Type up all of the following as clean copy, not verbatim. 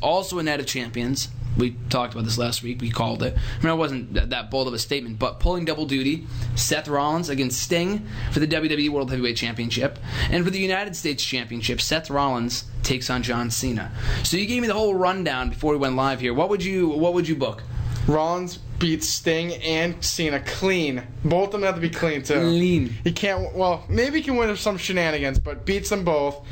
Also a Night of Champions. We talked about this last week. We called it. I mean, it wasn't that bold of a statement, but pulling double duty, Seth Rollins against Sting for the WWE World Heavyweight Championship. And for the United States Championship, Seth Rollins takes on John Cena. So you gave me the whole rundown before we went live here. What would you book? Rollins beats Sting and Cena clean. Both of them have to be clean, too. Clean. He can't, well, maybe he can win with some shenanigans, but beats them both.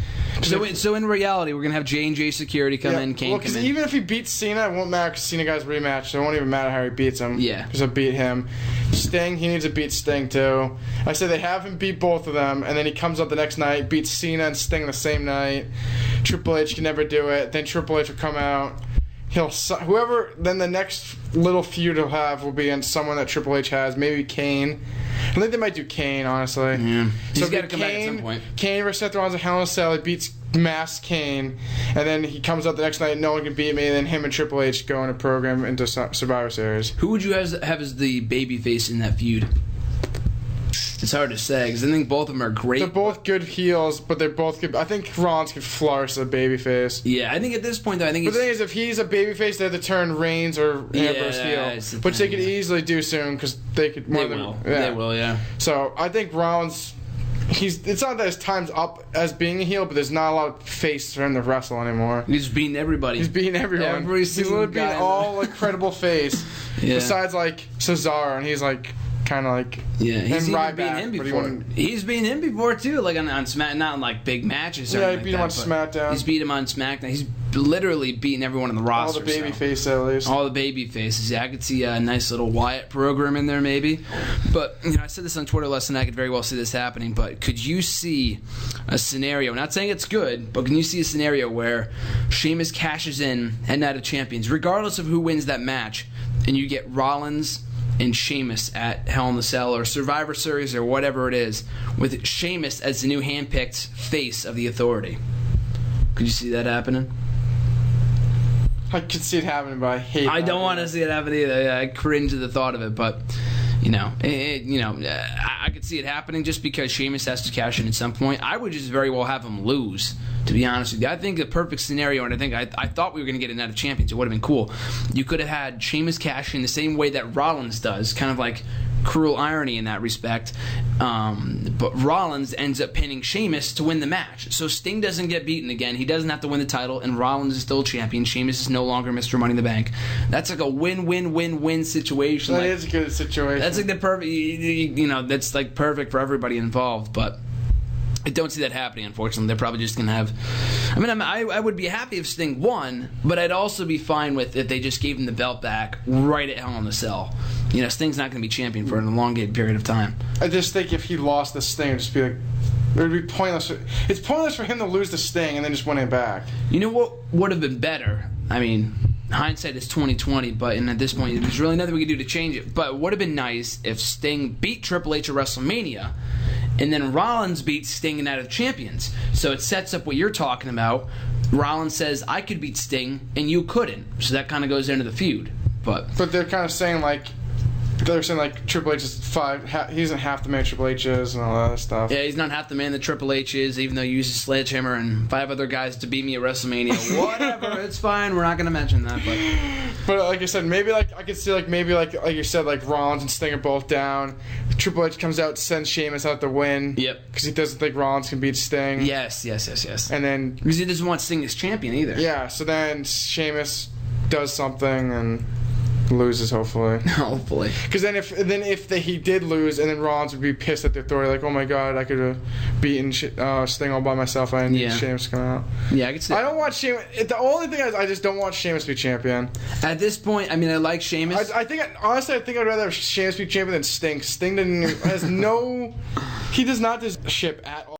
So in reality, we're going to have J&J Security come in, Kane come in. Because even if he beats Cena, it won't matter because Cena guy's rematch, so it won't even matter how he beats him. Yeah. Because he'll beat him. Sting, he needs to beat Sting, too. I said they have him beat both of them, and then he comes up the next night, beats Cena and Sting the same night. Triple H can never do it. Then Triple H will come out. Then the next little feud he'll have will be in someone that Triple H has, maybe Kane. I think they might do Kane, honestly. Yeah. So He's got to come back at some point. Kane versus Seth Rollins at Hell in a Cell. He beats Masked Kane, and then he comes up the next night, no one can beat me, and then him and Triple H go in a program into Survivor Series. Who would you have as the babyface in that feud? It's hard to say because I think both of them are great. They're both good heels, but they're both good. I think Rollins could flourish as a babyface. Yeah, I think at this point, though, But the thing is, if he's a babyface, they have to turn Reigns or Ambrose heel, which they could easily do soon because they could. They will, yeah. So I think Rollins. It's not that his time's up as being a heel, but there's not a lot of face for him to wrestle anymore. He's beating everybody. He's beating everyone. He's literally beating all like credible face, besides like Cesaro, and he's like. Kind of like he's beaten him before. He's beaten him before too, like on SmackDown, not in like big matches. Yeah, he beat him on SmackDown. He's beat him on SmackDown. He's literally beating everyone on the roster. All the baby faces, at least. All the baby faces. Yeah, I could see a nice little Wyatt program in there, maybe. But I said this on Twitter last night. I could very well see this happening. But could you see a scenario? Not saying it's good, but can you see a scenario where Sheamus cashes in at Night of Champions, regardless of who wins that match, and you get Rollins and Sheamus at Hell in the Cell or Survivor Series or whatever it is, with Sheamus as the new handpicked face of the Authority? Could you see that happening? I could see it happening, but I hate it. I don't want to see it happen either. I cringe at the thought of it, but I could see it happening just because Sheamus has to cash in at some point. I would just very well have him lose, to be honest with you. I think the perfect scenario, and I thought we were going to get a Night of Champions. It would have been cool. You could have had Sheamus cash in the same way that Rollins does, kind of like cruel irony in that respect. But Rollins ends up pinning Sheamus to win the match. So Sting doesn't get beaten again. He doesn't have to win the title, and Rollins is still champion. Sheamus is no longer Mr. Money in the Bank. That's like a win-win-win-win situation. That is a good situation. That's like the perfect, that's like perfect for everybody involved. But I don't see that happening, unfortunately. They're probably just going to have... I would be happy if Sting won, but I'd also be fine with if they just gave him the belt back right at Hell in the Cell. Sting's not going to be champion for an elongated period of time. I just think if he lost the Sting, it'd just be like... It would be pointless. It's pointless for him to lose the Sting and then just win it back. You know what would have been better? Hindsight is 20/20, but at this point, there's really nothing we could do to change it. But it would have been nice if Sting beat Triple H at WrestleMania, and then Rollins beats Sting in Night of Champions. So it sets up what you're talking about. Rollins says, I could beat Sting, and you couldn't. So that kind of goes into the feud. But they're kind of saying, Triple H is he isn't half the man Triple H is and all that other stuff. Yeah, he's not half the man that Triple H is, even though he uses Sledgehammer and 5 other guys to beat me at WrestleMania. Whatever, it's fine. We're not going to mention that. But like I said, maybe I could see like you said, like Rollins and Sting are both down. Triple H comes out, sends Sheamus out to win. Yep. Because he doesn't think Rollins can beat Sting. Yes. And then because he doesn't want Sting as champion either. Yeah. So then Sheamus does something and loses, hopefully. Because then if he did lose, and then Rollins would be pissed at the Authority, like, oh my god, I could have beaten Sting all by myself. I didn't need Sheamus to come out. Yeah, I can see. I don't want Sheamus. The only thing is, I just don't want Sheamus to be champion. At this point, I like Sheamus. Honestly, I think I'd rather have Sheamus be champion than Sting. Sting he does not just ship at all.